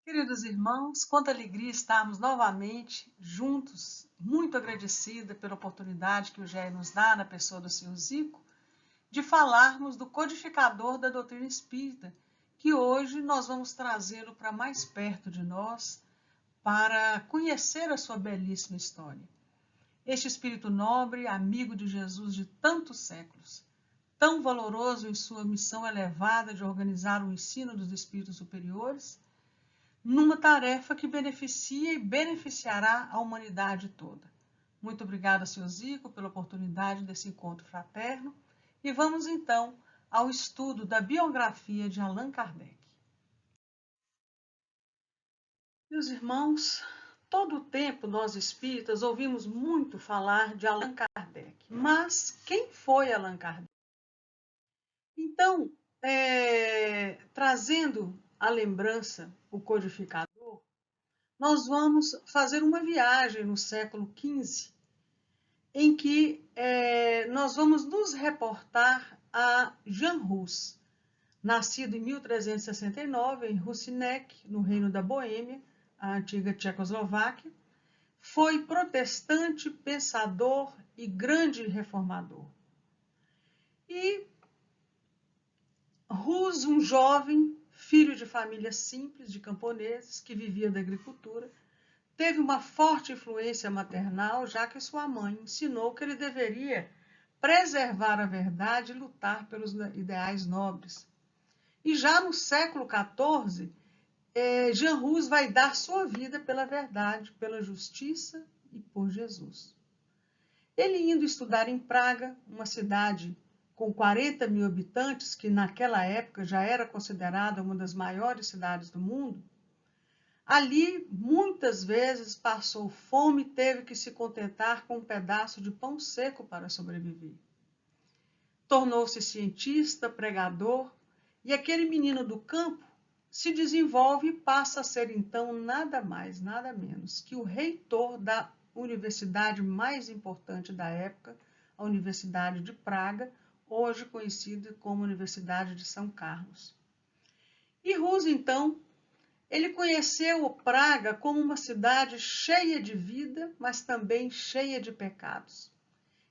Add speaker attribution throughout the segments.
Speaker 1: Queridos irmãos, quanta alegria estarmos novamente juntos, muito agradecida pela oportunidade que o GE nos dá na pessoa do Senhor Zico, de falarmos do codificador da doutrina espírita, que hoje nós vamos trazê-lo para mais perto de nós, para conhecer a sua belíssima história. Este espírito nobre, amigo de Jesus de tantos séculos, tão valoroso em sua missão elevada de organizar o ensino dos espíritos superiores, numa tarefa que beneficia e beneficiará a humanidade toda. Muito obrigada, Sr. Zico, pela oportunidade desse encontro fraterno e vamos então ao estudo da biografia de Allan Kardec. Meus irmãos, todo o tempo nós espíritas ouvimos muito falar de Allan Kardec, mas quem foi Allan Kardec? Então, trazendo à lembrança o codificador, nós vamos fazer uma viagem no século XV, em que nós vamos nos reportar a Jan Hus, nascido em 1369 em Husinec, no Reino da Boêmia, a antiga Tchecoslováquia, foi protestante, pensador e grande reformador. E Hus, um jovem, filho de família simples, de camponeses, que vivia da agricultura, teve uma forte influência maternal, já que sua mãe ensinou que ele deveria preservar a verdade e lutar pelos ideais nobres. E já no século XIV, Jan Hus vai dar sua vida pela verdade, pela justiça e por Jesus. Ele indo estudar em Praga, uma cidade com 40 mil habitantes, que naquela época já era considerada uma das maiores cidades do mundo, ali, muitas vezes, passou fome e teve que se contentar com um pedaço de pão seco para sobreviver. Tornou-se cientista, pregador, e aquele menino do campo se desenvolve e passa a ser, então, nada mais, nada menos que o reitor da universidade mais importante da época, a Universidade de Praga, hoje conhecida como Universidade de São Carlos. E Hus, então, ele conheceu Praga como uma cidade cheia de vida, mas também cheia de pecados.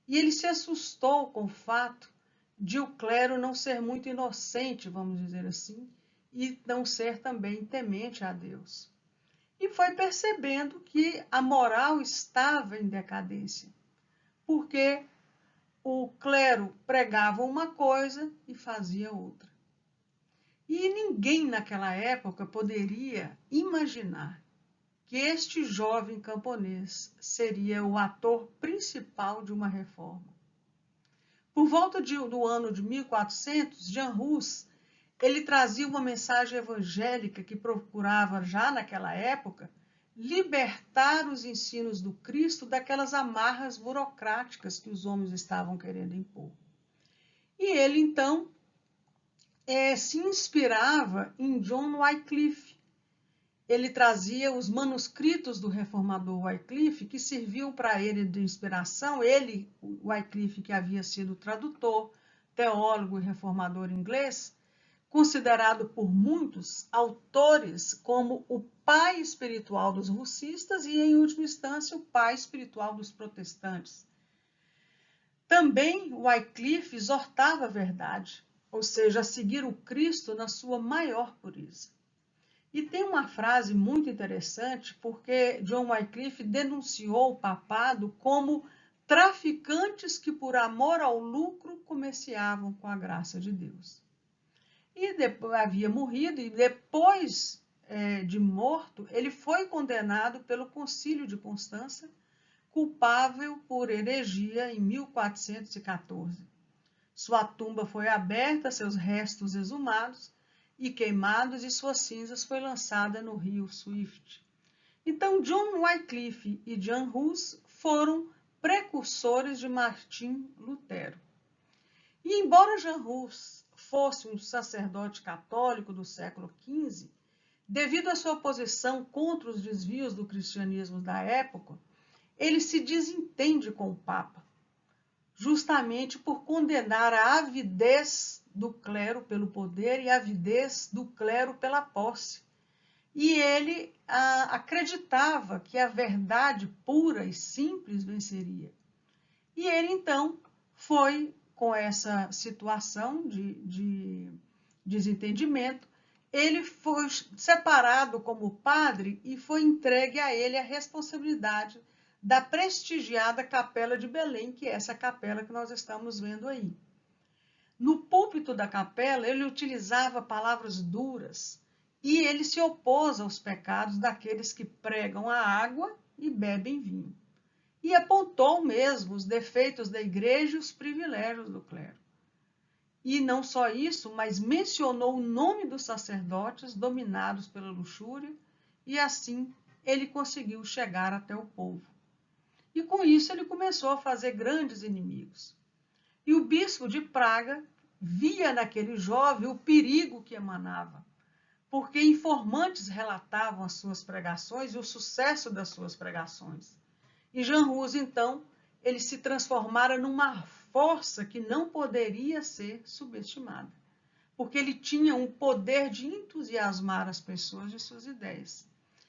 Speaker 1: E ele se assustou com o fato de o clero não ser muito inocente, vamos dizer assim, e não ser também temente a Deus. E foi percebendo que a moral estava em decadência, porque o clero pregava uma coisa e fazia outra. E ninguém naquela época poderia imaginar que este jovem camponês seria o ator principal de uma reforma. Por volta do ano de 1400, Jan Hus, ele trazia uma mensagem evangélica que procurava, já naquela época, libertar os ensinos do Cristo daquelas amarras burocráticas que os homens estavam querendo impor. E ele, então, se inspirava em John Wycliffe. Ele trazia os manuscritos do reformador Wycliffe, que serviam para ele de inspiração. Ele, Wycliffe, que havia sido tradutor, teólogo e reformador inglês, considerado por muitos autores como o pai espiritual dos russistas e, em última instância, o pai espiritual dos protestantes. Também Wycliffe exortava a verdade, ou seja, a seguir o Cristo na sua maior pureza. E tem uma frase muito interessante, porque John Wycliffe denunciou o papado como traficantes que, por amor ao lucro, comerciavam com a graça de Deus. E depois, havia morrido, e depois de morto, ele foi condenado pelo Concílio de Constança, culpável por heresia em 1414. Sua tumba foi aberta, seus restos exumados e queimados, e suas cinzas foi lançada no rio Swift. Então, John Wycliffe e Jan Hus foram precursores de Martim Lutero. E embora Jan Hus fosse um sacerdote católico do século XV, devido à sua posição contra os desvios do cristianismo da época, ele se desentende com o Papa, justamente por condenar a avidez do clero pelo poder e a avidez do clero pela posse. e ele acreditava que a verdade pura e simples venceria. E ele, então, foi com essa situação de desentendimento, ele foi separado como padre e foi entregue a ele a responsabilidade da prestigiada Capela de Belém, que é essa capela que nós estamos vendo aí. No púlpito da capela, ele utilizava palavras duras e ele se opôs aos pecados daqueles que pregam a água e bebem vinho. E apontou mesmo os defeitos da igreja e os privilégios do clero. E não só isso, mas mencionou o nome dos sacerdotes dominados pela luxúria, e assim ele conseguiu chegar até o povo. E com isso ele começou a fazer grandes inimigos. E o bispo de Praga via naquele jovem o perigo que emanava, porque informantes relatavam as suas pregações e o sucesso das suas pregações. E Jean Hus, então, ele se transformara numa força que não poderia ser subestimada, porque ele tinha um poder de entusiasmar as pessoas de suas ideias.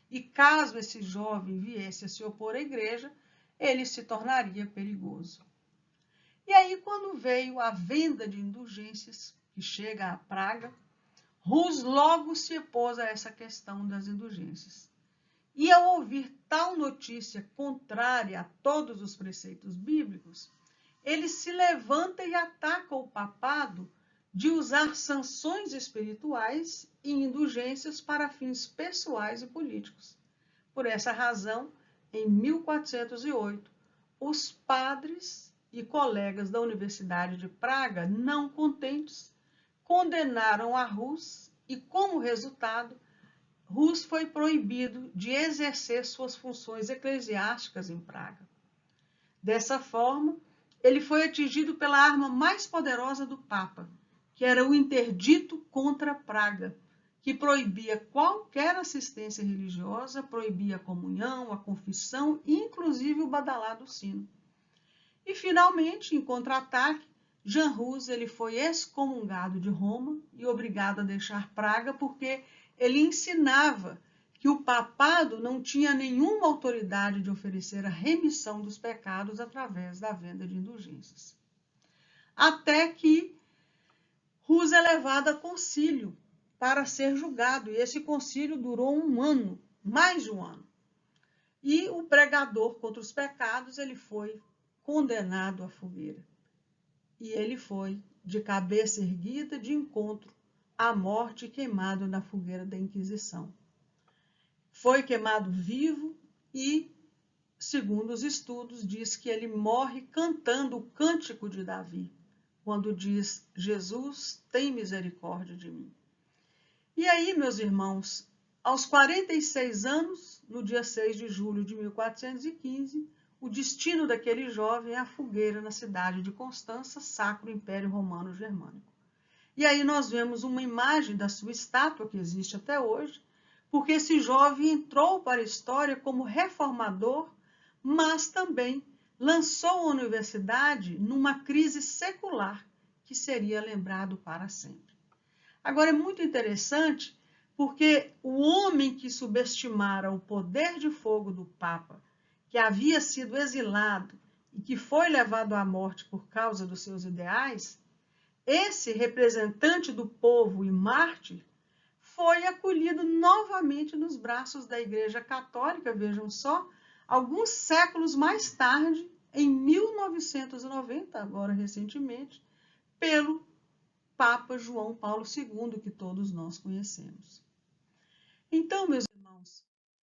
Speaker 1: E caso esse jovem viesse a se opor à igreja, ele se tornaria perigoso. E aí, quando veio a venda de indulgências, que chega à Praga, Hus logo se opôs a essa questão das indulgências. E ao ouvir tal notícia contrária a todos os preceitos bíblicos, ele se levanta e ataca o papado de usar sanções espirituais e indulgências para fins pessoais e políticos. Por essa razão, em 1408, os padres e colegas da Universidade de Praga, não contentes, condenaram a Hus e, como resultado, Hus foi proibido de exercer suas funções eclesiásticas em Praga. Dessa forma, ele foi atingido pela arma mais poderosa do Papa, que era o interdito contra Praga, que proibia qualquer assistência religiosa, proibia a comunhão, a confissão e inclusive o badalado sino. E, finalmente, em contra-ataque, Jean Hus ele foi excomungado de Roma e obrigado a deixar Praga porque ele ensinava que o papado não tinha nenhuma autoridade de oferecer a remissão dos pecados através da venda de indulgências. Até que Hus é levado a concílio para ser julgado, e esse concílio durou um ano, mais de um ano. E o pregador contra os pecados, ele foi condenado à fogueira. E ele foi, de cabeça erguida, de encontro à morte, queimado na fogueira da Inquisição. Foi queimado vivo e, segundo os estudos, diz que ele morre cantando o cântico de Davi, quando diz: Jesus, tem misericórdia de mim. E aí, meus irmãos, aos 46 anos, no dia 6 de julho de 1415, o destino daquele jovem é a fogueira na cidade de Constança, Sacro Império Romano Germânico. E aí nós vemos uma imagem da sua estátua, que existe até hoje, porque esse jovem entrou para a história como reformador, mas também lançou a universidade numa crise secular, que seria lembrado para sempre. Agora, é muito interessante, porque o homem que subestimara o poder de fogo do Papa, que havia sido exilado e que foi levado à morte por causa dos seus ideais, esse representante do povo e mártir foi acolhido novamente nos braços da Igreja Católica, vejam só, alguns séculos mais tarde, em 1990, agora recentemente, pelo Papa João Paulo II, que todos nós conhecemos. Então, meus irmãos,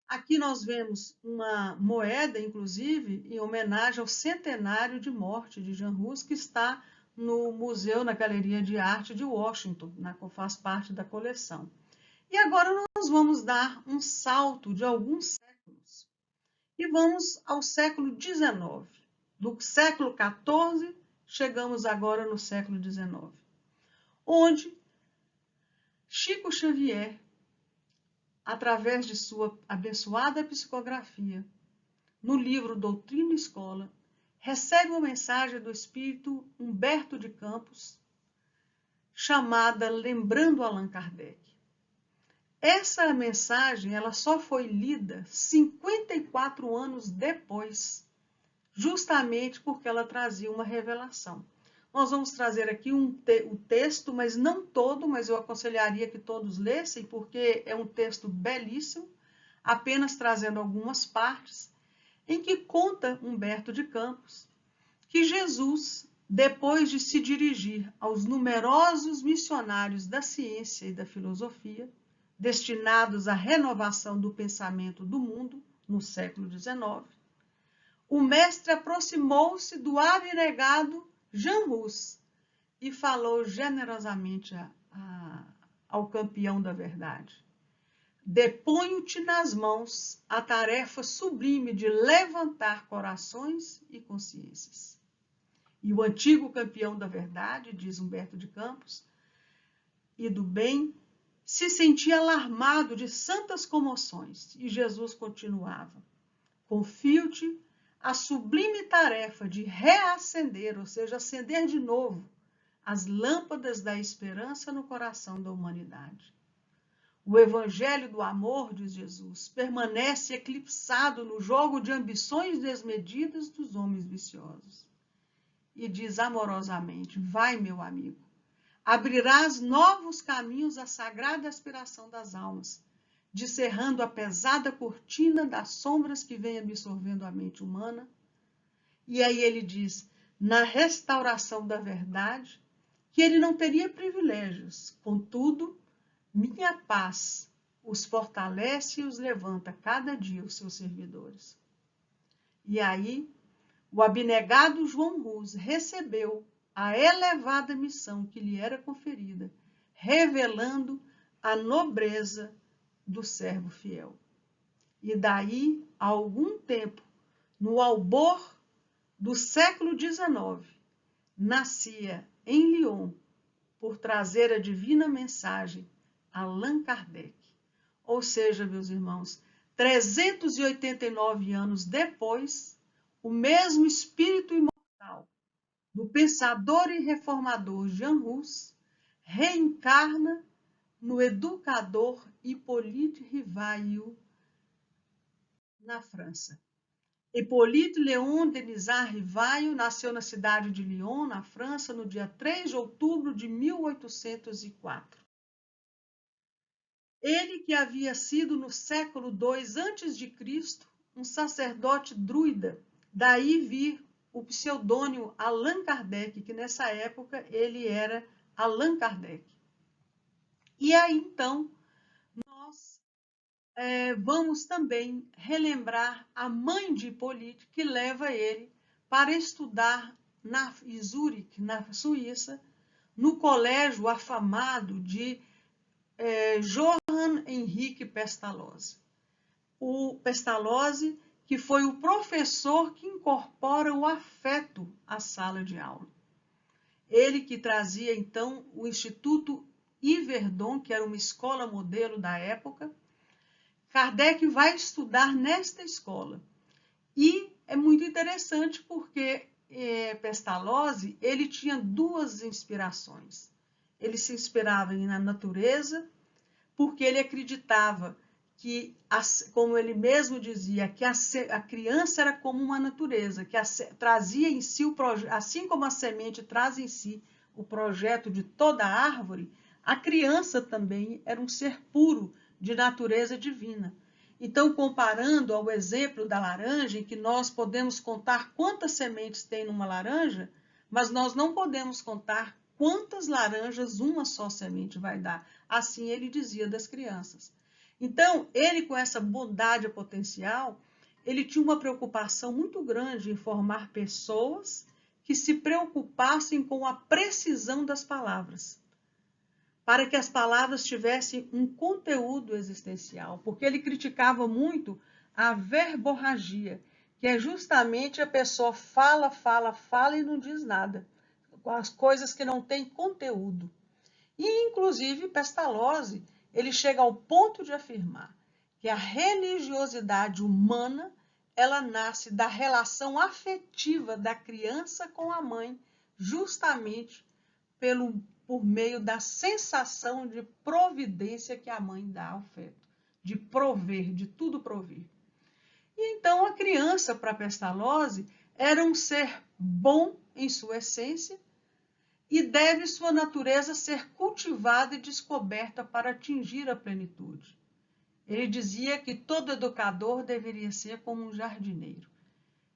Speaker 1: aqui nós vemos uma moeda, inclusive, em homenagem ao centenário de morte de Jean Hus, que está no museu, na Galeria de Arte de Washington, que faz parte da coleção. E agora nós vamos dar um salto de alguns séculos e vamos ao século XIX. Do século XIV, chegamos agora no século XIX, onde Chico Xavier, através de sua abençoada psicografia, no livro Doutrina e Escola, recebe uma mensagem do espírito Humberto de Campos, chamada Lembrando Allan Kardec. Essa mensagem ela só foi lida 54 anos depois, justamente porque ela trazia uma revelação. Nós vamos trazer aqui o texto, mas não todo, mas eu aconselharia que todos lessem, porque é um texto belíssimo, apenas trazendo algumas partes, em que conta Humberto de Campos que Jesus, depois de se dirigir aos numerosos missionários da ciência e da filosofia, destinados à renovação do pensamento do mundo no século XIX, o mestre aproximou-se do abnegado Jean Hus e falou generosamente ao campeão da verdade: deponho-te nas mãos a tarefa sublime de levantar corações e consciências. E o antigo campeão da verdade, diz Humberto de Campos, e do bem, se sentia alarmado de santas comoções. E Jesus continuava: confio-te a sublime tarefa de reacender, ou seja, acender de novo, as lâmpadas da esperança no coração da humanidade. O evangelho do amor, diz Jesus, permanece eclipsado no jogo de ambições desmedidas dos homens viciosos. E diz amorosamente: vai, meu amigo, abrirás novos caminhos à sagrada aspiração das almas, descerrando a pesada cortina das sombras que vem absorvendo a mente humana. E aí ele diz, na restauração da verdade, que ele não teria privilégios, contudo, minha paz os fortalece e os levanta cada dia os seus servidores. E aí, o abnegado João Hus recebeu a elevada missão que lhe era conferida, revelando a nobreza do servo fiel. E daí, a algum tempo, no albor do século XIX, nascia em Lyon, por trazer a divina mensagem, Allan Kardec. Ou seja, meus irmãos, 389 anos depois, o mesmo espírito imortal do pensador e reformador Jean Hus reencarna no educador Hippolyte Rivail, na França. Hippolyte Léon Denisard Rivail nasceu na cidade de Lyon, na França, no dia 3 de outubro de 1804. Ele que havia sido no século II a.C. um sacerdote druida, daí vir o pseudônimo Allan Kardec, que nessa época ele era Allan Kardec. E aí então nós vamos também relembrar a mãe de Hippolyte, que leva ele para estudar em Zurique, na Suíça, no colégio afamado de Johann Henrique Pestalozzi. O Pestalozzi, que foi o professor que incorpora o afeto à sala de aula. Ele que trazia, então, o Instituto Yverdon, que era uma escola modelo da época. Kardec vai estudar nesta escola. E é muito interessante porque Pestalozzi, ele tinha duas inspirações. Ele se inspirava na natureza, porque ele acreditava que, como ele mesmo dizia, que a criança era como uma natureza, que trazia em si o projeto, assim como a semente traz em si o projeto de toda a árvore, a criança também era um ser puro de natureza divina. Então, comparando ao exemplo da laranja, em que nós podemos contar quantas sementes tem numa laranja, mas nós não podemos contar quantas laranjas uma só semente vai dar. Assim ele dizia das crianças. Então, ele com essa bondade potencial, ele tinha uma preocupação muito grande em formar pessoas que se preocupassem com a precisão das palavras, para que as palavras tivessem um conteúdo existencial, porque ele criticava muito a verborragia, que é justamente a pessoa fala, fala, fala e não diz nada, com as coisas que não têm conteúdo. E, inclusive, Pestalozzi, ele chega ao ponto de afirmar que a religiosidade humana, ela nasce da relação afetiva da criança com a mãe, justamente por meio da sensação de providência que a mãe dá ao feto, de prover, de tudo prover. E então a criança, para Pestalozzi, era um ser bom em sua essência e deve sua natureza ser cultivada e descoberta para atingir a plenitude. Ele dizia que todo educador deveria ser como um jardineiro.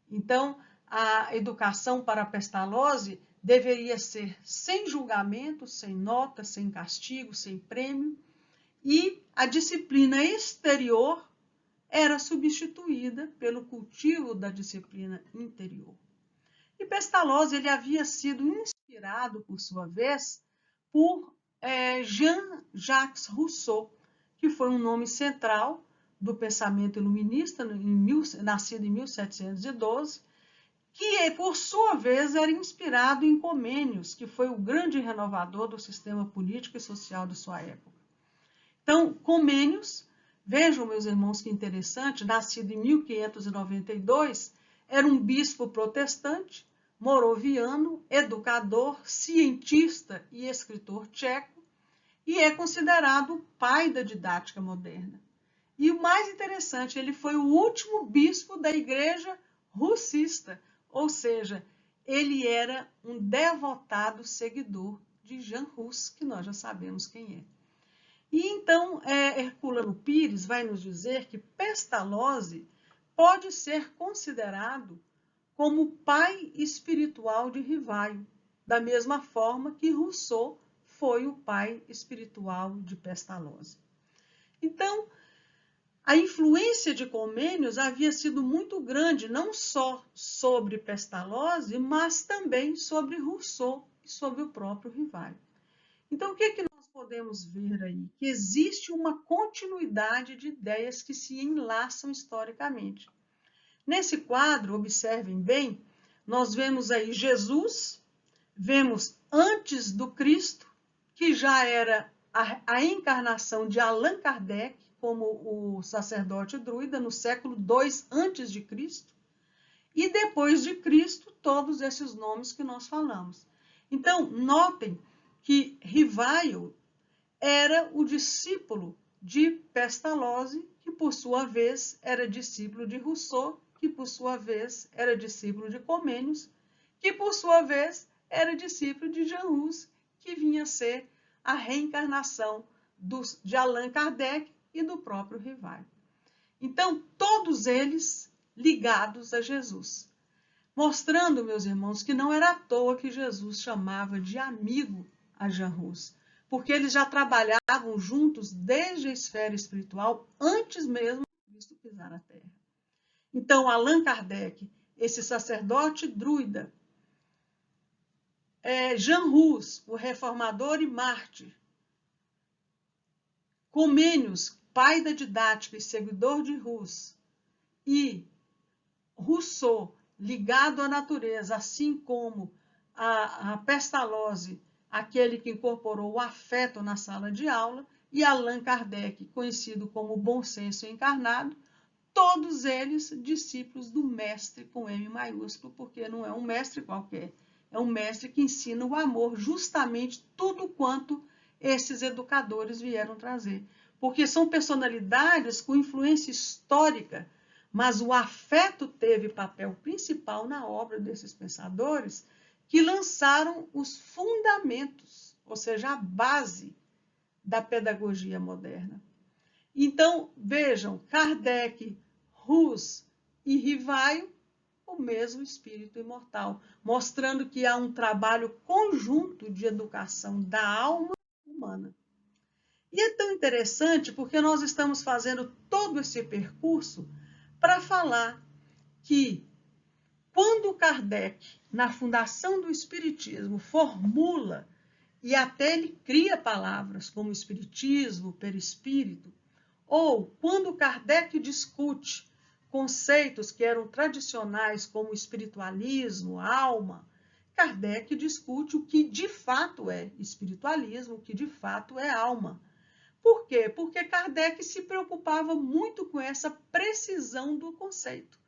Speaker 1: Então, a educação para Pestalozzi deveria ser sem julgamento, sem nota, sem castigo, sem prêmio, e a disciplina exterior era substituída pelo cultivo da disciplina interior. E Pestalozzi ele havia sido inspirado, por sua vez, por Jean-Jacques Rousseau, que foi um nome central do pensamento iluminista, nascido em 1712, que, por sua vez, era inspirado em Comênios, que foi o grande renovador do sistema político e social de sua época. Então, Comênios, vejam, meus irmãos, que interessante, nascido em 1592, era um bispo protestante, moraviano, educador, cientista e escritor tcheco, e é considerado o pai da didática moderna. E o mais interessante, ele foi o último bispo da igreja russista, ou seja, ele era um devotado seguidor de Jean Hus, que nós já sabemos quem é. E então, Herculano Pires vai nos dizer que Pestalozzi pode ser considerado como o pai espiritual de Rivaio, da mesma forma que Rousseau foi o pai espiritual de Pestalozzi. Então, a influência de Comênios havia sido muito grande, não só sobre Pestalozzi, mas também sobre Rousseau e sobre o próprio Rivaio. Então, o que nós podemos ver aí? Que existe uma continuidade de ideias que se enlaçam historicamente. Nesse quadro, observem bem, nós vemos aí Jesus, vemos antes do Cristo, que já era a encarnação de Allan Kardec, como o sacerdote druida, no século II antes de Cristo, e depois de Cristo, todos esses nomes que nós falamos. Então, notem que Rivaio era o discípulo de Pestalozzi, que por sua vez era discípulo de Rousseau, que por sua vez era discípulo de Comênios, que por sua vez era discípulo de Jean Hus, que vinha a ser a reencarnação de Allan Kardec e do próprio Rivaio. Então, todos eles ligados a Jesus, mostrando, meus irmãos, que não era à toa que Jesus chamava de amigo a Jean Hus, porque eles já trabalhavam juntos desde a esfera espiritual, antes mesmo de Cristo pisar na Terra. Então, Allan Kardec, esse sacerdote druida, Jean Hus, o reformador e mártir, Comênios, pai da didática e seguidor de Hus, e Rousseau, ligado à natureza, assim como a Pestalozzi, aquele que incorporou o afeto na sala de aula, e Allan Kardec, conhecido como bom senso encarnado, todos eles discípulos do mestre com M maiúsculo, porque não é um mestre qualquer, é um mestre que ensina o amor, justamente tudo quanto esses educadores vieram trazer. Porque são personalidades com influência histórica, mas o afeto teve papel principal na obra desses pensadores que lançaram os fundamentos, ou seja, a base da pedagogia moderna. Então, vejam, Kardec, Hus e Rivaio, o mesmo espírito imortal, mostrando que há um trabalho conjunto de educação da alma humana. E é tão interessante porque nós estamos fazendo todo esse percurso para falar que quando Kardec, na fundação do Espiritismo, formula e até ele cria palavras como espiritismo, perispírito, ou quando Kardec discute conceitos que eram tradicionais como espiritualismo, alma, Kardec discute o que de fato é espiritualismo, o que de fato é alma. Por quê? Porque Kardec se preocupava muito com essa precisão do conceito,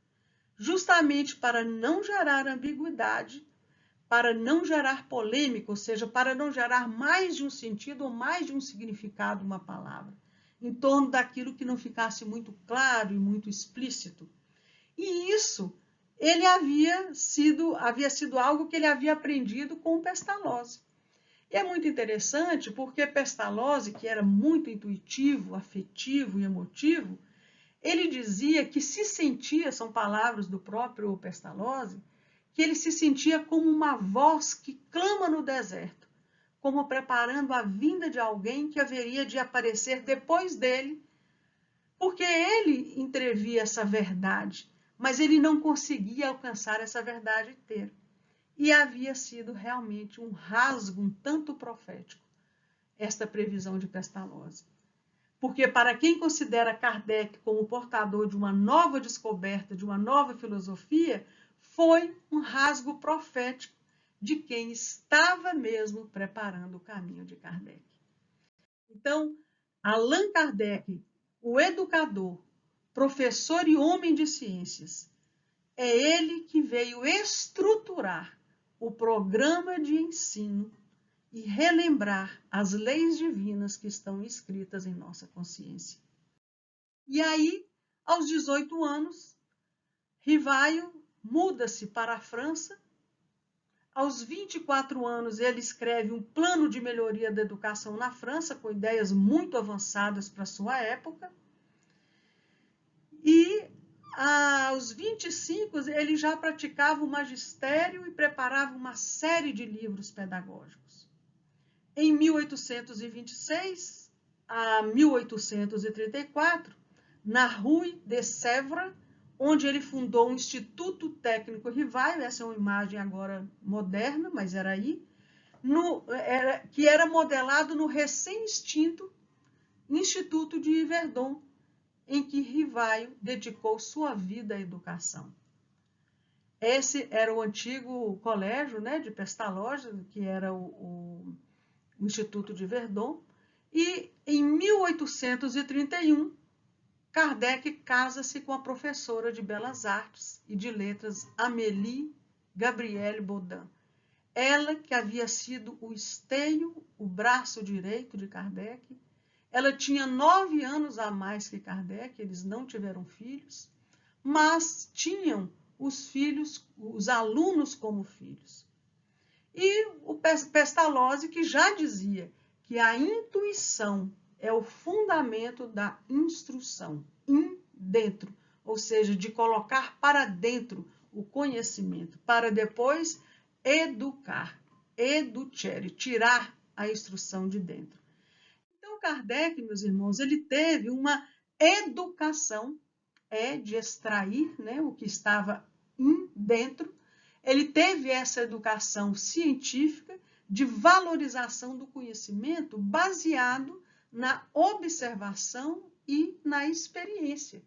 Speaker 1: justamente para não gerar ambiguidade, para não gerar polêmica, ou seja, para não gerar mais de um sentido ou mais de um significado uma palavra, em torno daquilo que não ficasse muito claro e muito explícito. E isso havia sido algo que ele havia aprendido com Pestalozzi. E é muito interessante porque Pestalozzi, que era muito intuitivo, afetivo e emotivo, ele dizia que se sentia, são palavras do próprio Pestalozzi, que ele se sentia como uma voz que clama no deserto, como preparando a vinda de alguém que haveria de aparecer depois dele, porque ele entrevia essa verdade, mas ele não conseguia alcançar essa verdade inteira. E havia sido realmente um rasgo um tanto profético, esta previsão de Pestalozzi. Porque para quem considera Kardec como portador de uma nova descoberta, de uma nova filosofia, foi um rasgo profético de quem estava mesmo preparando o caminho de Kardec. Então, Allan Kardec, o educador, professor e homem de ciências, é ele que veio estruturar o programa de ensino e relembrar as leis divinas que estão escritas em nossa consciência. E aí, aos 18 anos, Rivaio muda-se para a França. Aos 24 anos, ele escreve um plano de melhoria da educação na França, com ideias muito avançadas para a sua época. E aos 25, ele já praticava o magistério e preparava uma série de livros pedagógicos. Em 1826 a 1834, na Rue de Sèvres, onde ele fundou o Instituto Técnico Rivaio, essa é uma imagem agora moderna, mas era aí, que era modelado no recém-extinto Instituto de Yverdon, em que Rivaio dedicou sua vida à educação. Esse era o antigo colégio, né, de Pestalozzi, que era o Instituto de Verdun, e em 1831, Kardec casa-se com a professora de Belas Artes e de Letras Amélie Gabrielle Baudin. Ela que havia sido o esteio, o braço direito de Kardec. Ela tinha 9 anos a mais que Kardec, eles não tiveram filhos, mas tinham os filhos, os alunos como filhos. E o Pestalozzi, que já dizia que a intuição é o fundamento da instrução, dentro, ou seja, de colocar para dentro o conhecimento, para depois educar, educere, tirar a instrução de dentro. Então, Kardec, meus irmãos, ele teve uma educação, de extrair, né, o que estava dentro. Ele teve essa educação científica de valorização do conhecimento baseado na observação e na experiência.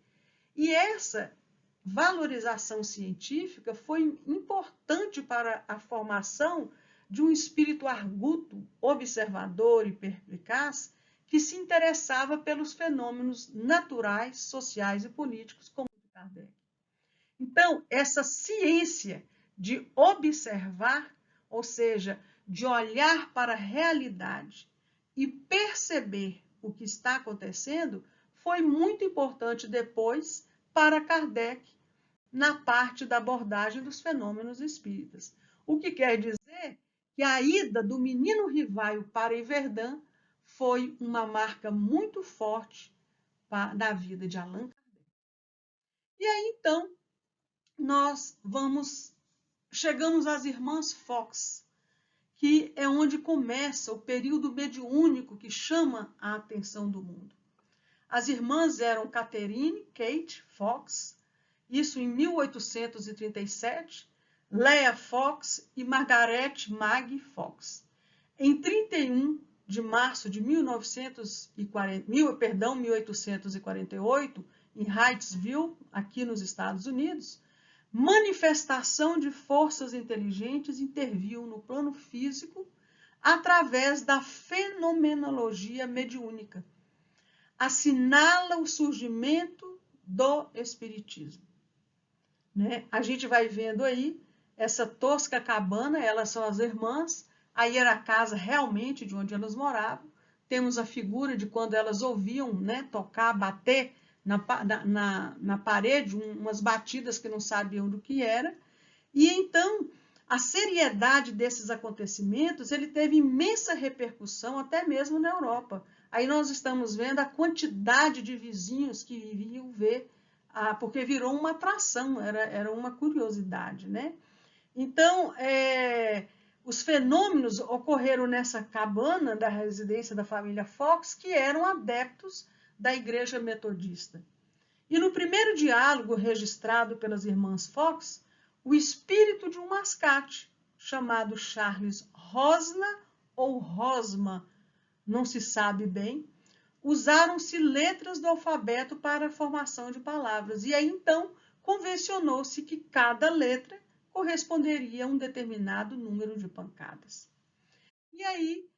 Speaker 1: E essa valorização científica foi importante para a formação de um espírito arguto, observador e perspicaz, que se interessava pelos fenômenos naturais, sociais e políticos, como o de Kardec. Então, essa ciência de observar, ou seja, de olhar para a realidade e perceber o que está acontecendo, foi muito importante depois para Kardec na parte da abordagem dos fenômenos espíritas. O que quer dizer que a ida do menino Rivaio para Yverdun foi uma marca muito forte na vida de Allan Kardec. E aí, então, nós chegamos às irmãs Fox, que é onde começa o período mediúnico que chama a atenção do mundo. As irmãs eram Catherine Kate Fox, isso em 1837, Leah Fox e Margaret Maggie Fox. Em 31 de março de 1848, em Hightsville, aqui nos Estados Unidos, manifestação de forças inteligentes interviu no plano físico através da fenomenologia mediúnica. Assinala o surgimento do espiritismo. Né? A gente vai vendo aí essa tosca cabana, elas são as irmãs, aí era a casa realmente de onde elas moravam. Temos a figura de quando elas ouviam, né, tocar, bater na parede, umas batidas que não sabiam do que era. E então, a seriedade desses acontecimentos, ele teve imensa repercussão até mesmo na Europa. Aí nós estamos vendo a quantidade de vizinhos que iriam ver, porque virou uma atração, era uma curiosidade, né? Então, os fenômenos ocorreram nessa cabana da residência da família Fox, que eram adeptos da Igreja Metodista. E no primeiro diálogo registrado pelas irmãs Fox, o espírito de um mascate, chamado Charles Rosna ou Rosma, não se sabe bem, usaram-se letras do alfabeto para a formação de palavras. E aí, então, convencionou-se que cada letra corresponderia a um determinado número de pancadas. E aí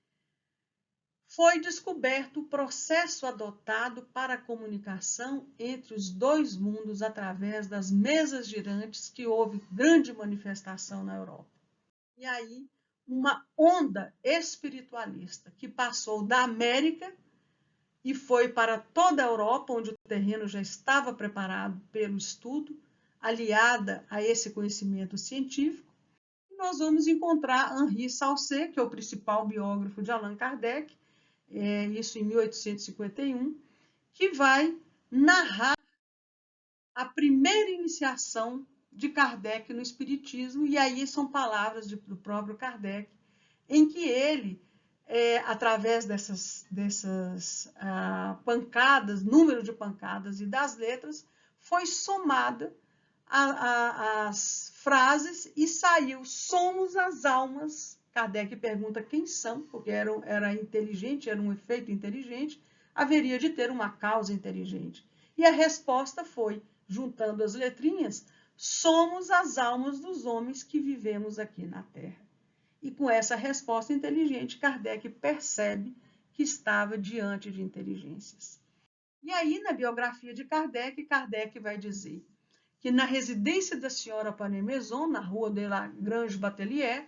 Speaker 1: foi descoberto o processo adotado para a comunicação entre os dois mundos através das mesas girantes, que houve grande manifestação na Europa. E aí uma onda espiritualista que passou da América e foi para toda a Europa, onde o terreno já estava preparado pelo estudo, aliada a esse conhecimento científico. E nós vamos encontrar Henri Salcé, que é o principal biógrafo de Allan Kardec, isso em 1851, que vai narrar a primeira iniciação de Kardec no Espiritismo, e aí são palavras do próprio Kardec, em que ele, através dessas pancadas, número de pancadas e das letras, foi somada as frases e saiu: somos as almas. Kardec pergunta quem são, porque era inteligente, era um efeito inteligente, haveria de ter uma causa inteligente. E a resposta foi, juntando as letrinhas, somos as almas dos homens que vivemos aqui na Terra. E com essa resposta inteligente, Kardec percebe que estava diante de inteligências. E aí, na biografia de Kardec, Kardec vai dizer que na residência da senhora Panet-Maison, na rua de la Grange Batelier,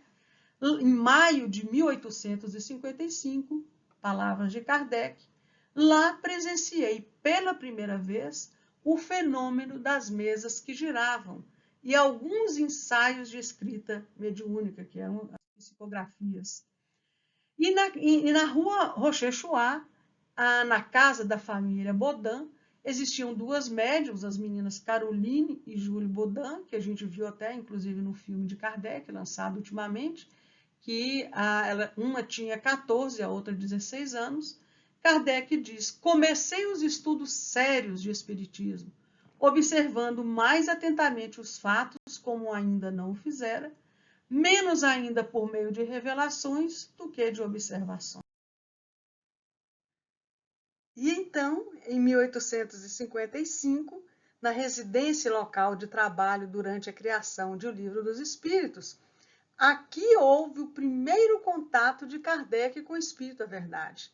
Speaker 1: em maio de 1855, palavras de Kardec, lá presenciei pela primeira vez o fenômeno das mesas que giravam e alguns ensaios de escrita mediúnica, que eram as psicografias. E na rua Rochechouart, na casa da família Baudin, existiam duas médiums, as meninas Caroline e Julie Baudin, que a gente viu até, inclusive, no filme de Kardec, lançado ultimamente, que uma tinha 14, a outra 16 anos. Kardec diz: comecei os estudos sérios de espiritismo, observando mais atentamente os fatos, como ainda não o fizera, menos ainda por meio de revelações do que de observações. E então, em 1855, na residência local de trabalho durante a criação de O Livro dos Espíritos, aqui houve o primeiro contato de Kardec com o Espírito da Verdade,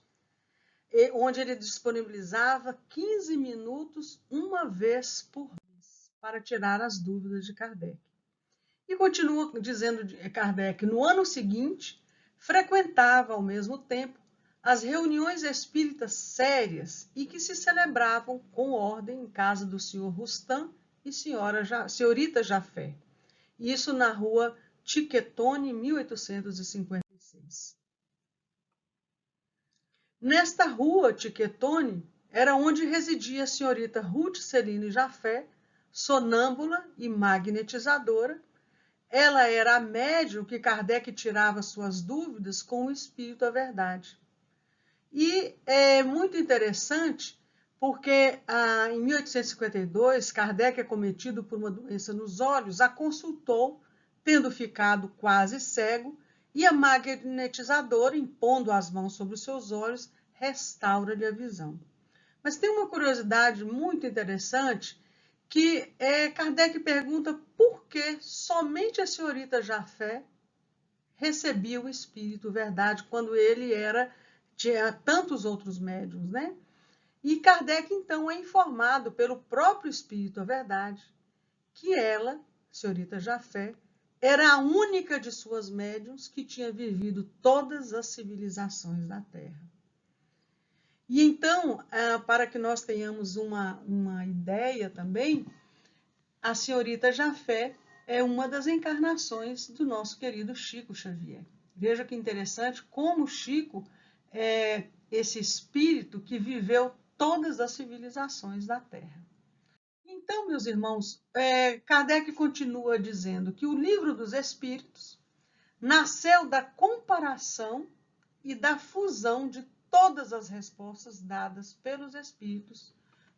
Speaker 1: onde ele disponibilizava 15 minutos uma vez por mês para tirar as dúvidas de Kardec. E continua dizendo Kardec, no ano seguinte, frequentava ao mesmo tempo as reuniões espíritas sérias e que se celebravam com ordem em casa do senhor Rustam e senhorita Jafé. Isso na rua Tiquetone, 1856. Nesta rua Tiquetone era onde residia a senhorita Ruth Celine Jafé, sonâmbula e magnetizadora. Ela era a médium que Kardec tirava suas dúvidas com o Espírito da Verdade. E é muito interessante porque em 1852, Kardec, acometido por uma doença nos olhos, a consultou, tendo ficado quase cego, e a magnetizadora, impondo as mãos sobre os seus olhos, restaura-lhe a visão. Mas tem uma curiosidade muito interessante, que Kardec pergunta por que somente a senhorita Jafé recebia o Espírito Verdade, quando ele tinha tantos outros médiuns, né? E Kardec, então, é informado pelo próprio Espírito da Verdade que ela, senhorita Jafé, era a única de suas médiuns que tinha vivido todas as civilizações da Terra. E então, para que nós tenhamos uma ideia também, a senhorita Jafé é uma das encarnações do nosso querido Chico Xavier. Veja que interessante como Chico é esse espírito que viveu todas as civilizações da Terra. Então, meus irmãos, Kardec continua dizendo que o Livro dos Espíritos nasceu da comparação e da fusão de todas as respostas dadas pelos espíritos,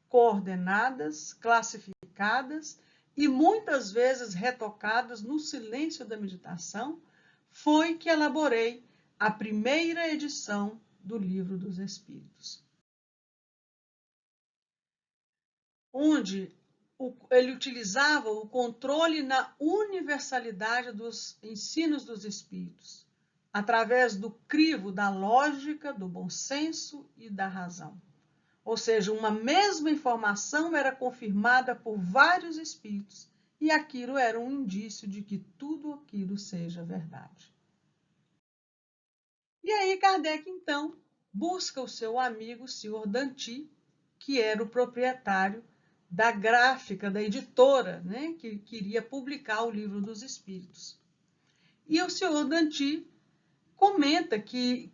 Speaker 1: coordenadas, classificadas e muitas vezes retocadas no silêncio da meditação, foi que elaborei a primeira edição do Livro dos Espíritos, onde ele utilizava o controle na universalidade dos ensinos dos espíritos, através do crivo da lógica, do bom senso e da razão. Ou seja, uma mesma informação era confirmada por vários espíritos, e aquilo era um indício de que tudo aquilo seja verdade. E aí Kardec, então, busca o seu amigo, o senhor Danty, que era o proprietário da gráfica, da editora, né, que queria publicar o Livro dos Espíritos. E o senhor Danty comenta que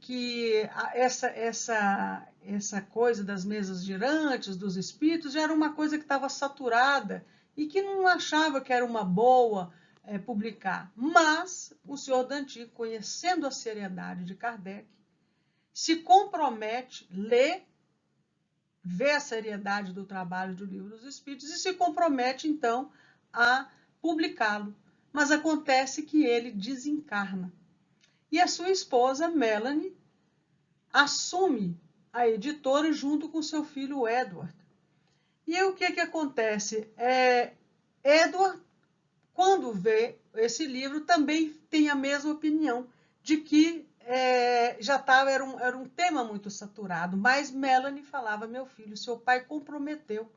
Speaker 1: essa coisa das mesas girantes, dos espíritos, já era uma coisa que estava saturada e que não achava que era uma boa publicar. Mas o senhor Danty, conhecendo a seriedade de Kardec, se compromete, vê a seriedade do trabalho do Livro dos Espíritos e se compromete, então, a publicá-lo. Mas acontece que ele desencarna. E a sua esposa, Melanie, assume a editora junto com seu filho, Edward. E aí, o que acontece? Edward, quando vê esse livro, também tem a mesma opinião, de que era um tema muito saturado, mas Melanie falava, meu filho, seu pai comprometeu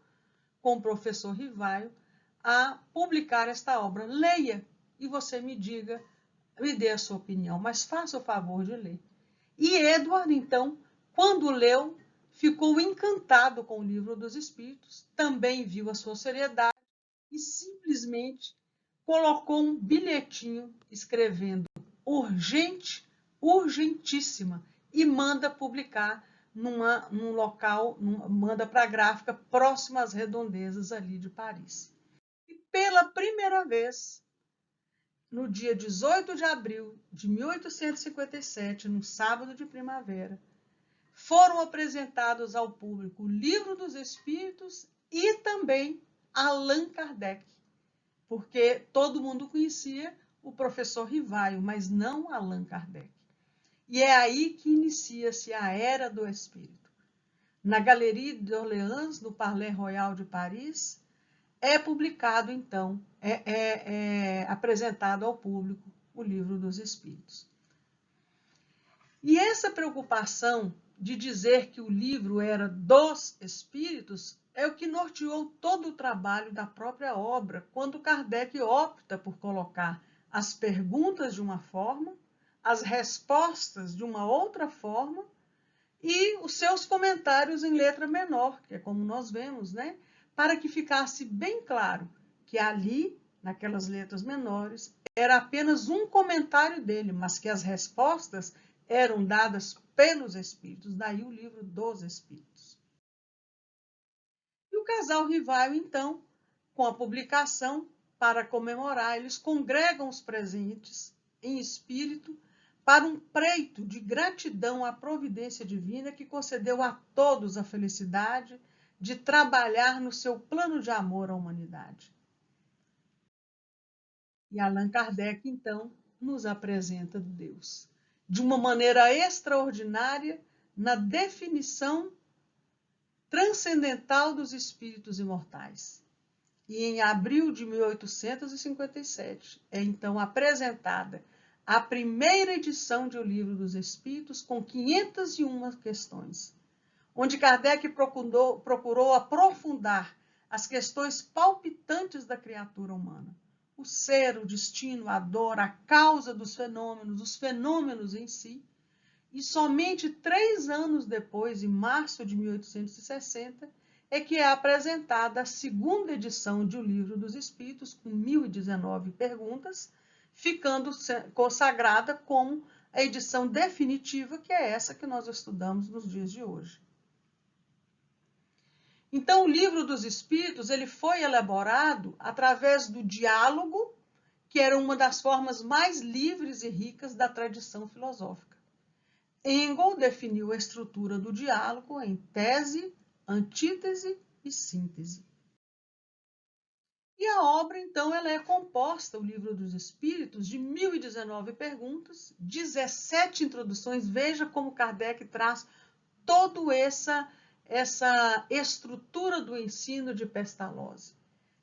Speaker 1: com o professor Rivaio a publicar esta obra. Leia e você me diga, me dê a sua opinião, mas faça o favor de ler. E Edward, então, quando leu, ficou encantado com o Livro dos Espíritos, também viu a sua seriedade e simplesmente colocou um bilhetinho escrevendo urgente, urgentíssima, e manda publicar num local, manda para a gráfica próxima às redondezas ali de Paris. E pela primeira vez, no dia 18 de abril de 1857, no sábado de primavera, foram apresentados ao público o Livro dos Espíritos e também Allan Kardec, porque todo mundo conhecia o professor Rivaio, mas não Allan Kardec. E é aí que inicia-se a Era do Espírito. Na Galerie d'Orléans, no Palais Royal de Paris, é publicado, então, apresentado ao público o Livro dos Espíritos. E essa preocupação de dizer que o livro era dos espíritos é o que norteou todo o trabalho da própria obra, quando Kardec opta por colocar as perguntas de uma forma, as respostas de uma outra forma e os seus comentários em letra menor, que é como nós vemos, né? Para que ficasse bem claro que ali, naquelas letras menores, era apenas um comentário dele, mas que as respostas eram dadas pelos espíritos, daí o Livro dos Espíritos. E o casal Rivaio, então, com a publicação, para comemorar, eles congregam os presentes em espírito para um preito de gratidão à providência divina que concedeu a todos a felicidade de trabalhar no seu plano de amor à humanidade. E Allan Kardec, então, nos apresenta Deus de uma maneira extraordinária na definição transcendental dos espíritos imortais. E em abril de 1857 é então apresentada a primeira edição de O Livro dos Espíritos com 501 questões, onde Kardec procurou aprofundar as questões palpitantes da criatura humana, o ser, o destino, a dor, a causa dos fenômenos, os fenômenos em si. E somente 3 anos depois, em março de 1860, é que é apresentada a segunda edição de O Livro dos Espíritos, com 1019 perguntas, ficando consagrada como a edição definitiva, que é essa que nós estudamos nos dias de hoje. Então, o Livro dos Espíritos ele foi elaborado através do diálogo, que era uma das formas mais livres e ricas da tradição filosófica. Engels definiu a estrutura do diálogo em tese, antítese e síntese. E a obra, então, ela é composta, o Livro dos Espíritos, de 1019 perguntas, 17 introduções. Veja como Kardec traz toda essa estrutura do ensino de Pestalozzi.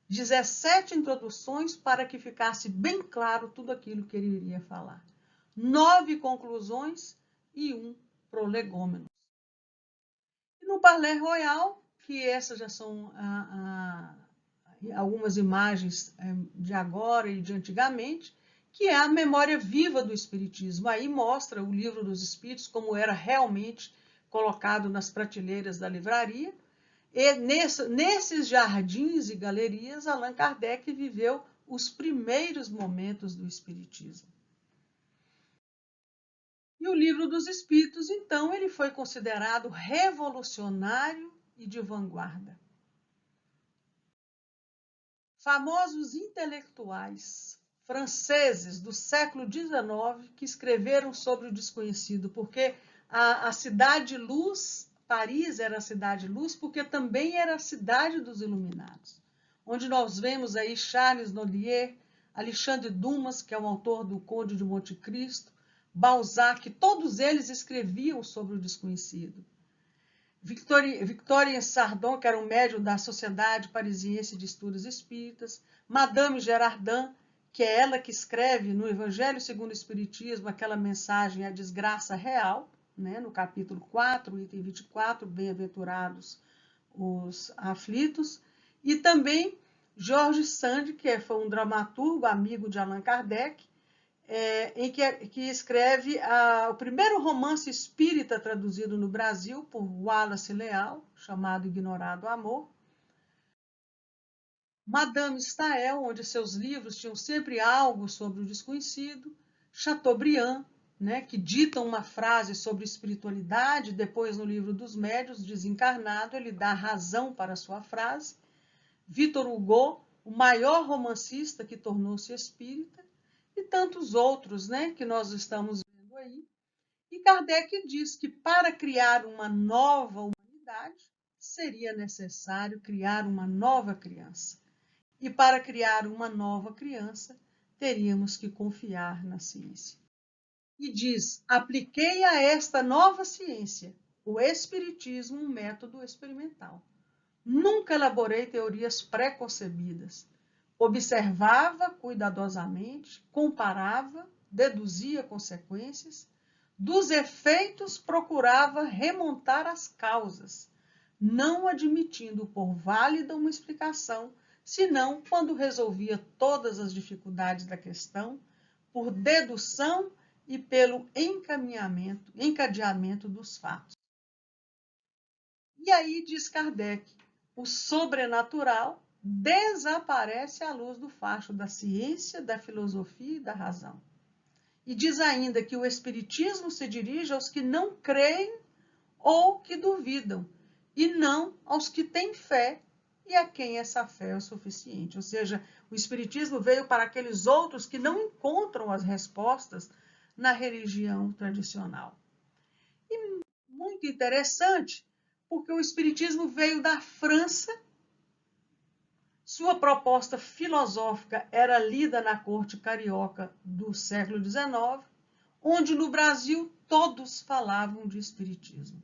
Speaker 1: 17 introduções para que ficasse bem claro tudo aquilo que ele iria falar. 9 conclusões e 1 prolegômeno. E no Palais Royal, que essas já são algumas imagens de agora e de antigamente, que é a memória viva do Espiritismo. Aí mostra o Livro dos Espíritos como era realmente colocado nas prateleiras da livraria. E nesses jardins e galerias, Allan Kardec viveu os primeiros momentos do Espiritismo. E o Livro dos Espíritos, então, ele foi considerado revolucionário e de vanguarda. Famosos intelectuais franceses do século XIX que escreveram sobre o desconhecido, porque a cidade-luz, Paris era a cidade-luz, porque também era a cidade dos iluminados, onde nós vemos aí Charles Nodier, Alexandre Dumas, que é o autor do Conde de Monte Cristo, Balzac, todos eles escreviam sobre o desconhecido. Victorien Sardon, que era um médium da Sociedade Parisiense de Estudos Espíritas, Madame Gerardin, que é ela que escreve no Evangelho segundo o Espiritismo aquela mensagem, a desgraça real, né, no capítulo 4, item 24, bem-aventurados os aflitos, e também George Sand, que foi um dramaturgo, amigo de Allan Kardec, que escreve o primeiro romance espírita traduzido no Brasil por Wallace Leal, chamado Ignorado Amor. Madame Staël, onde seus livros tinham sempre algo sobre o desconhecido. Chateaubriand, né, que dita uma frase sobre espiritualidade, depois no livro dos Médiuns, Desencarnado, ele dá razão para a sua frase. Victor Hugo, o maior romancista que tornou-se espírita, e tantos outros, né, que nós estamos vendo aí. E Kardec diz que para criar uma nova humanidade, seria necessário criar uma nova criança. E para criar uma nova criança, teríamos que confiar na ciência. E diz, apliquei a esta nova ciência, o Espiritismo, um método experimental. Nunca elaborei teorias pré-concebidas. Observava cuidadosamente, comparava, deduzia consequências, dos efeitos procurava remontar as causas, não admitindo por válida uma explicação, senão quando resolvia todas as dificuldades da questão, por dedução e pelo encadeamento dos fatos. E aí diz Kardec, o sobrenatural desaparece à luz do facho da ciência, da filosofia e da razão. E diz ainda que o Espiritismo se dirige aos que não creem ou que duvidam, e não aos que têm fé e a quem essa fé é suficiente. Ou seja, o Espiritismo veio para aqueles outros que não encontram as respostas na religião tradicional. E muito interessante, porque o Espiritismo veio da França. Sua proposta filosófica era lida na corte carioca do século XIX, onde no Brasil todos falavam de espiritismo.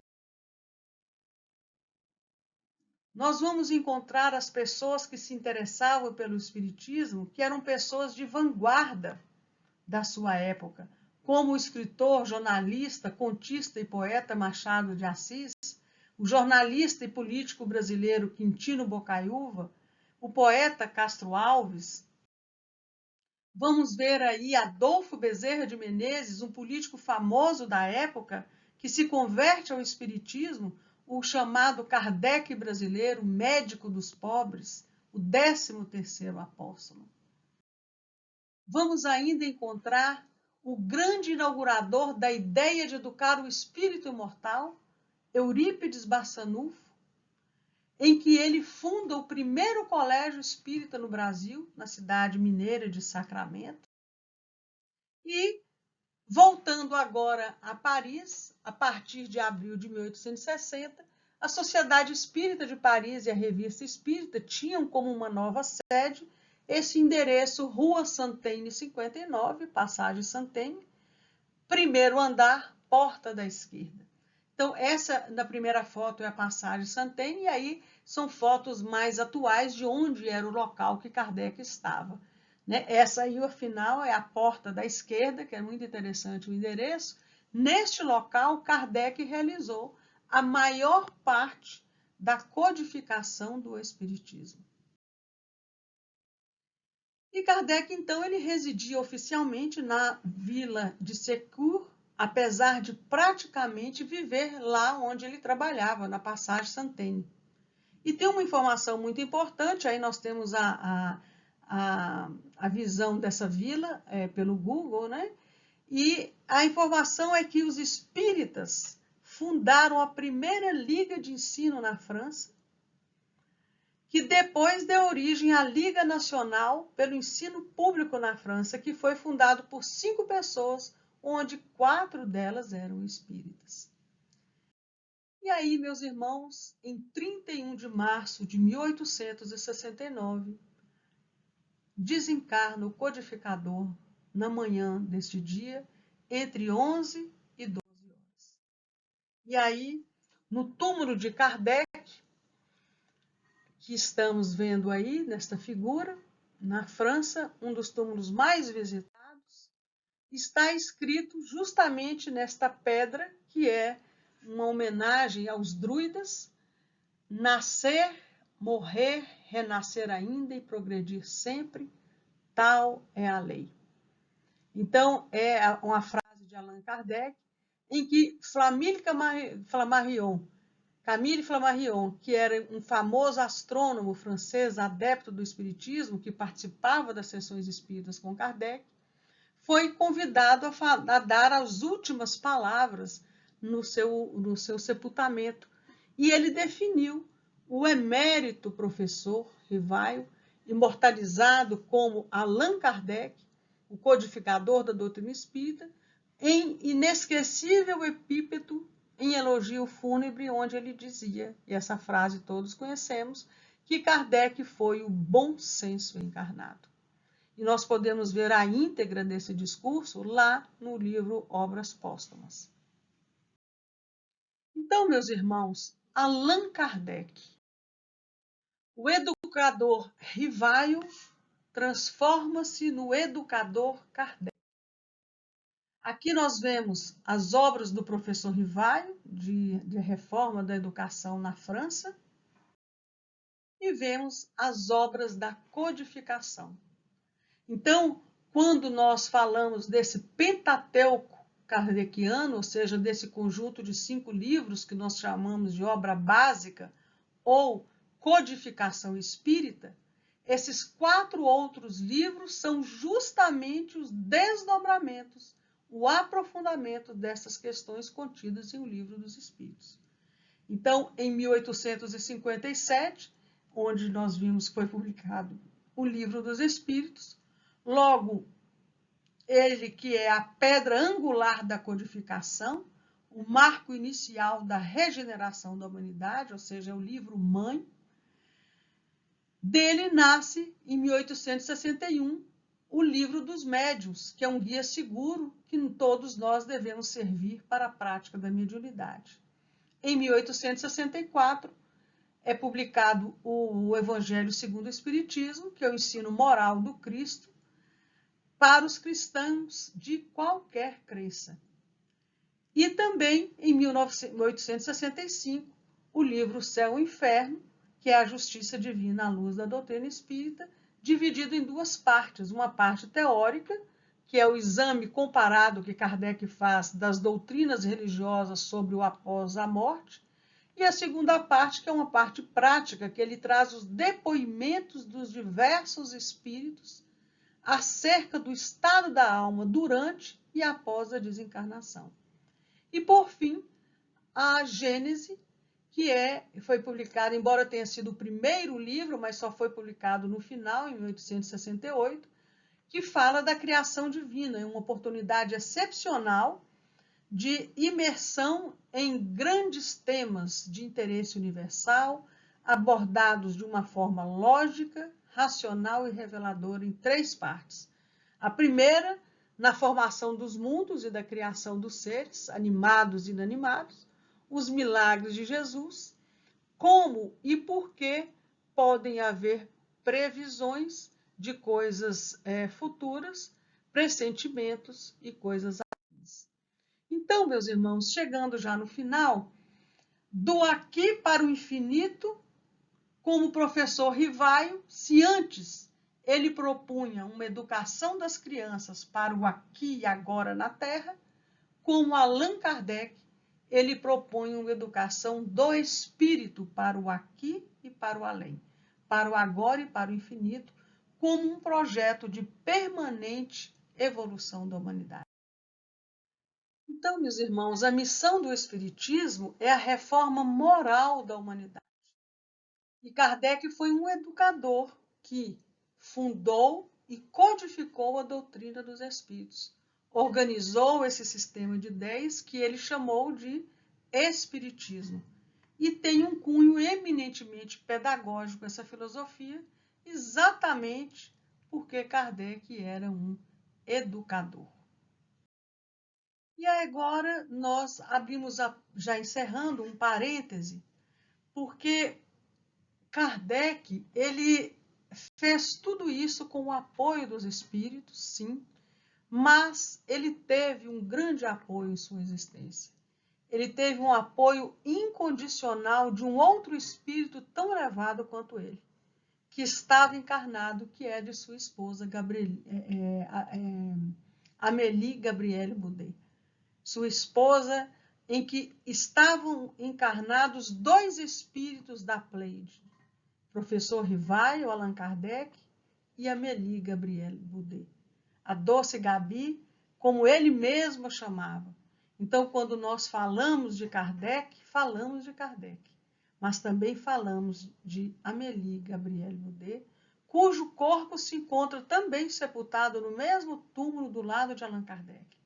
Speaker 1: Nós vamos encontrar as pessoas que se interessavam pelo espiritismo, que eram pessoas de vanguarda da sua época, como o escritor, jornalista, contista e poeta Machado de Assis, o jornalista e político brasileiro Quintino Bocaiúva, o poeta Castro Alves, Vamos ver aí Adolfo Bezerra de Menezes, um político famoso da época, que se converte ao espiritismo, o chamado Kardec brasileiro, médico dos pobres, o 13º apóstolo. Vamos ainda encontrar o grande inaugurador da ideia de educar o espírito imortal, Eurípides Barçanufo, em que ele funda o primeiro colégio espírita no Brasil, na cidade mineira de Sacramento. E, voltando agora a Paris, a partir de abril de 1860, a Sociedade Espírita de Paris e a Revista Espírita tinham como uma nova sede esse endereço, Rua Santene 59, Passagem Santene, primeiro andar, porta da esquerda. Então, essa, na primeira foto, é a Passagem Santene, e aí são fotos mais atuais de onde era o local que Kardec estava. Né? Essa aí, afinal, é a porta da esquerda, que é muito interessante o endereço. Neste local, Kardec realizou a maior parte da codificação do Espiritismo. E Kardec, então, ele residia oficialmente na vila de Secours, apesar de praticamente viver lá onde ele trabalhava, na Passagem Santene. E tem uma informação muito importante, aí nós temos a visão dessa vila pelo Google, né? E a informação é que os espíritas fundaram a primeira liga de ensino na França, que depois deu origem à Liga Nacional pelo Ensino Público na França, que foi fundado por 5 pessoas, onde 4 delas eram espíritas. E aí, meus irmãos, em 31 de março de 1869, desencarna o codificador na manhã deste dia, entre 11 e 12 horas. E aí, no túmulo de Kardec, que estamos vendo aí nesta figura, na França, um dos túmulos mais visitados, está escrito justamente nesta pedra, que é uma homenagem aos druidas: nascer, morrer, renascer ainda e progredir sempre, tal é a lei. Então, é uma frase de Allan Kardec, em que Camille Flammarion, que era um famoso astrônomo francês, adepto do espiritismo, que participava das sessões espíritas com Kardec, foi convidado a dar as últimas palavras no seu sepultamento. E ele definiu o emérito professor Rivaio, imortalizado como Allan Kardec, o codificador da doutrina espírita, em inesquecível epípeto em elogio fúnebre, onde ele dizia, e essa frase todos conhecemos, que Kardec foi o bom senso encarnado. E nós podemos ver a íntegra desse discurso lá no livro Obras Póstumas. Então, meus irmãos, Allan Kardec, o educador Rivaio, transforma-se no educador Kardec. Aqui nós vemos as obras do professor Rivaio, de reforma da educação na França, e vemos as obras da codificação. Então, quando nós falamos desse Pentateuco kardeciano, ou seja, desse conjunto de 5 livros que nós chamamos de obra básica ou codificação espírita, esses 4 outros livros são justamente os desdobramentos, o aprofundamento dessas questões contidas em O Livro dos Espíritos. Então, em 1857, onde nós vimos que foi publicado O Livro dos Espíritos, logo, ele que é a pedra angular da codificação, o marco inicial da regeneração da humanidade, ou seja, é o livro mãe, dele nasce, em 1861, o Livro dos Médiuns, que é um guia seguro que todos nós devemos servir para a prática da mediunidade. Em 1864, é publicado o Evangelho segundo o Espiritismo, que é o ensino moral do Cristo, para os cristãos de qualquer crença. E também, em 1865, o livro Céu e Inferno, que é a justiça divina à luz da doutrina espírita, dividido em duas partes. Uma parte teórica, que é o exame comparado que Kardec faz das doutrinas religiosas sobre o após a morte, e a segunda parte, que é uma parte prática, que ele traz os depoimentos dos diversos espíritos acerca do estado da alma durante e após a desencarnação. E, por fim, a Gênese, que foi publicado, embora tenha sido o primeiro livro, mas só foi publicado no final, em 1868, que fala da criação divina, é uma oportunidade excepcional de imersão em grandes temas de interesse universal, abordados de uma forma lógica, racional e reveladora em 3 partes. A primeira, na formação dos mundos e da criação dos seres, animados e inanimados, os milagres de Jesus, como e por que podem haver previsões de coisas futuras, pressentimentos e coisas afins. Então, meus irmãos, chegando já no final, do aqui para o infinito, como o professor Rivaio, se antes ele propunha uma educação das crianças para o aqui e agora na Terra, como Allan Kardec, ele propõe uma educação do espírito para o aqui e para o além, para o agora e para o infinito, como um projeto de permanente evolução da humanidade. Então, meus irmãos, a missão do Espiritismo é a reforma moral da humanidade. E Kardec foi um educador que fundou e codificou a doutrina dos Espíritos. Organizou esse sistema de ideias que ele chamou de Espiritismo. E tem um cunho eminentemente pedagógico essa filosofia, exatamente porque Kardec era um educador. E agora nós abrimos, já encerrando, um parêntese, porque Kardec, ele fez tudo isso com o apoio dos espíritos, sim, mas ele teve um grande apoio em sua existência. Ele teve um apoio incondicional de um outro espírito tão elevado quanto ele, que estava encarnado, que é de sua esposa, Amélie Gabrielle Boudet. Sua esposa, em que estavam encarnados 2 espíritos da Pleiade, professor Rivaio, Allan Kardec, e Amélie Gabrielle Boudet. A doce Gabi, como ele mesmo a chamava. Então, quando nós falamos de Kardec, mas também falamos de Amélie Gabrielle Boudet, cujo corpo se encontra também sepultado no mesmo túmulo do lado de Allan Kardec,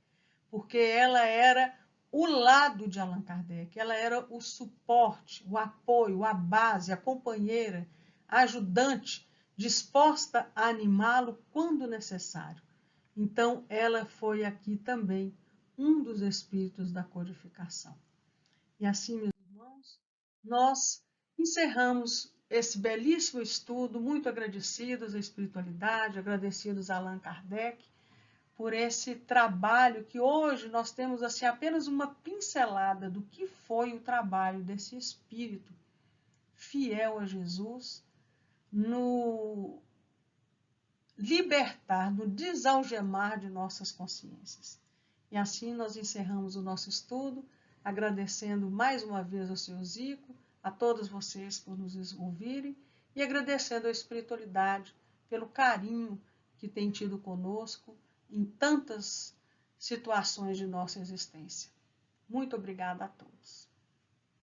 Speaker 1: porque ela era o lado de Allan Kardec, ela era o suporte, o apoio, a base, a companheira, a ajudante, disposta a animá-lo quando necessário. Então, ela foi aqui também um dos espíritos da codificação. E assim, meus irmãos, nós encerramos esse belíssimo estudo, muito agradecidos à espiritualidade, agradecidos a Allan Kardec, por esse trabalho que hoje nós temos assim apenas uma pincelada do que foi o trabalho desse espírito fiel a Jesus no libertar, no desalgemar de nossas consciências. E assim nós encerramos o nosso estudo, agradecendo mais uma vez ao seu Zico, a todos vocês por nos ouvirem e agradecendo a espiritualidade pelo carinho que tem tido conosco em tantas situações de nossa existência. Muito obrigada a todos.